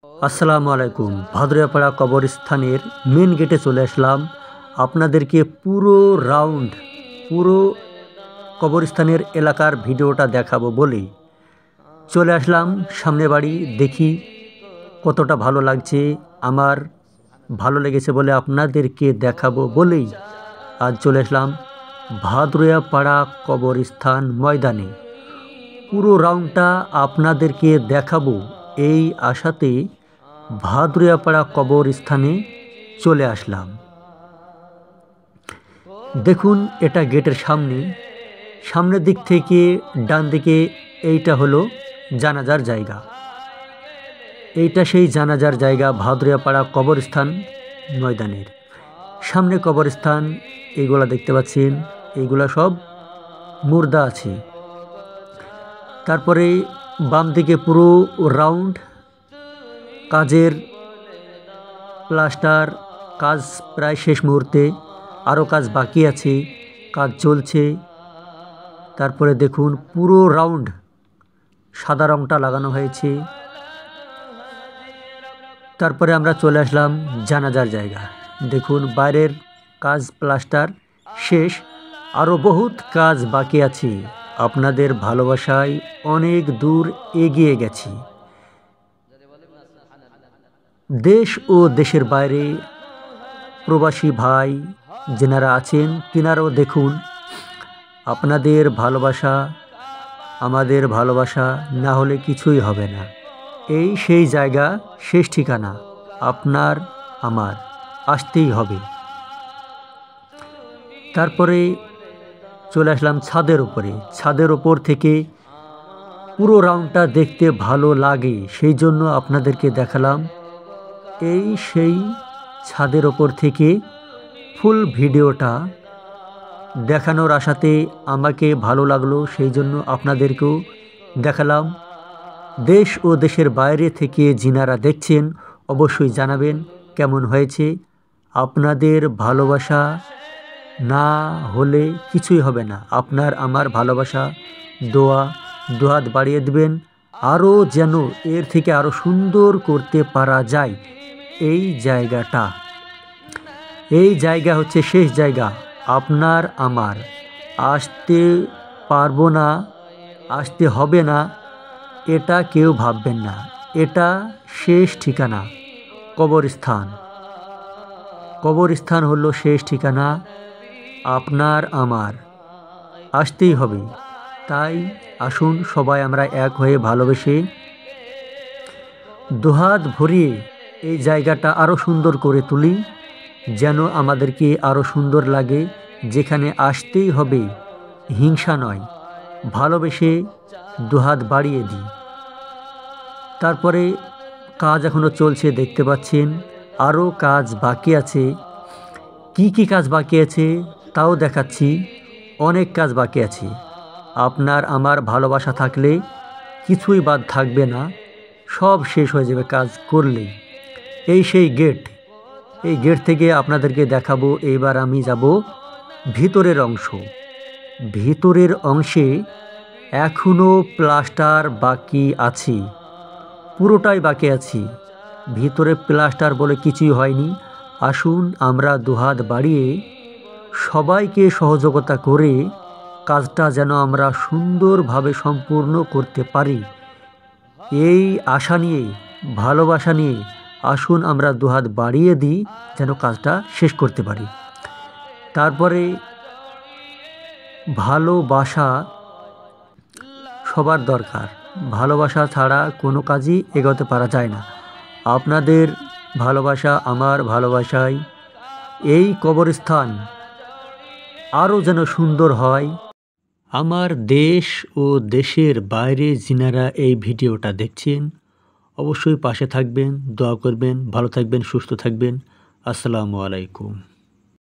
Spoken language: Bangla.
আসসালামু আলাইকুম। ভাদুরিয়াপাড়া কবরস্থানের মেন গেটে চলে আসলাম। আপনাদেরকে পুরো কবরস্থানের এলাকার ভিডিওটা দেখাবো বলেই চলে আসলাম সামনে বাড়ি। দেখি কতটা ভালো লাগছে। আমার ভালো লেগেছে বলে আপনাদেরকে দেখাবো বলেই আজ চলে আসলাম ভাদুরিয়াপাড়া কবরস্থান ময়দানে। পুরো রাউন্ডটা আপনাদেরকে দেখাবো এই আশাতে ভাদুরিয়াপাড়া কবরস্থানে চলে আসলাম। দেখুন, এটা গেটের সামনের দিক থেকে ডান দিকে এইটা হলো জানাজার জায়গা। এইটা সেই জানাজার জায়গা ভাদুরিয়াপাড়া কবরস্থান ময়দানের সামনে কবরস্থান। এইগুলা দেখতে পাচ্ছেন, এইগুলা সব মুর্দা আছে। তারপরে বাম দিকে পুরো রাউন্ড কাজের প্লাস্টার কাজ প্রায় শেষ মুহূর্তে, আরও কাজ বাকি আছে, কাজ চলছে। তারপরে দেখুন পুরো রাউন্ড সাদা রংটা লাগানো হয়েছে। তারপরে আমরা চলে আসলাম জানাজার জায়গা। দেখুন বাইরের কাজ প্লাস্টার শেষ, আরও বহুত কাজ বাকি আছে। আপনাদের ভালোবাসায় অনেক দূর এগিয়ে গেছি। দেশ ও দেশের বাইরে প্রবাসী ভাই যেনারা আছেন তিনারাও দেখুন। আপনাদের ভালোবাসা, আমাদের ভালোবাসা না হলে কিছুই হবে না। এই সেই জায়গা, শেষ ঠিকানা। আপনার আমার আসতেই হবে। তারপরে চলে আসলাম ছাদের ওপর থেকে পুরো রাউন্ডটা দেখতে ভালো লাগে, সেই জন্য আপনাদেরকে দেখালাম। এই সেই ছাদের ওপর থেকে ফুল ভিডিওটা দেখানোর আশাতে আমাকে ভালো লাগলো, সেই জন্য আপনাদেরকেও দেখালাম। দেশ ও দেশের বাইরে থেকে যিনারা দেখছেন অবশ্যই জানাবেন কেমন হয়েছে। আপনাদের ভালোবাসা না হলে কিছুই হবে না। আপনার আমার ভালোবাসা, দোয়া দুহাত বাড়িয়ে দেবেন, আরও যেন এর থেকে আরও সুন্দর করতে পারা যায়। এই জায়গা হচ্ছে শেষ জায়গা। আপনার আমার আসতে পারবো না, আসতে হবে না, এটা কেউ ভাববেন না। এটা শেষ ঠিকানা। কবরস্থান হলো শেষ ঠিকানা। আপনার আমার আসতেই হবে। তাই আসুন সবাই আমরা এক হয়ে ভালোবেসে দুহাত ভরিয়ে এই জায়গাটা আরও সুন্দর করে তুলি, যেন আমাদেরকে আরও সুন্দর লাগে। যেখানে আসতেই হবে, হিংসা নয়, ভালোবেসে দুহাত বাড়িয়ে দিই। তারপরে কাজ এখনও চলছে, দেখতে পাচ্ছেন। আরও কাজ বাকি আছে। কি কি কাজ বাকি আছে তাও দেখাচ্ছি। অনেক কাজ বাকি আছে। আপনার আমার ভালোবাসা থাকলে কিছুই বাদ থাকবে না, সব শেষ হয়ে যাবে কাজ করলেই। এই সেই গেট। এই গেট থেকে আপনাদেরকে দেখাবো। এইবার আমি যাব ভিতরের অংশে এখনও প্লাস্টার বাকি আছে, পুরোটাই বাকি আছে। ভিতরে প্লাস্টার বলে কিছুই হয়নি। আসুন আমরা দুহাত বাড়িয়ে সবাইকে সহযোগিতা করে কাজটা যেন আমরা সুন্দরভাবে সম্পূর্ণ করতে পারি, এই আশা নিয়ে, ভালোবাসা নিয়ে আসুন আমরা দুহাত বাড়িয়ে দিই, যেন কাজটা শেষ করতে পারি। তারপরে ভালোবাসা সবার দরকার। ভালোবাসা ছাড়া কোনো কাজই এগোতে পারা যায় না। আপনাদের ভালোবাসা, আমার ভালোবাসায় এই কবরস্থান আরও যেন সুন্দর হয়। আমার দেশ ও দেশের বাইরে যিনারা এই ভিডিওটা দেখছেন অবশ্যই পাশে থাকবেন, দোয়া করবেন, ভালো থাকবেন, সুস্থ থাকবেন। আসসালামু আলাইকুম।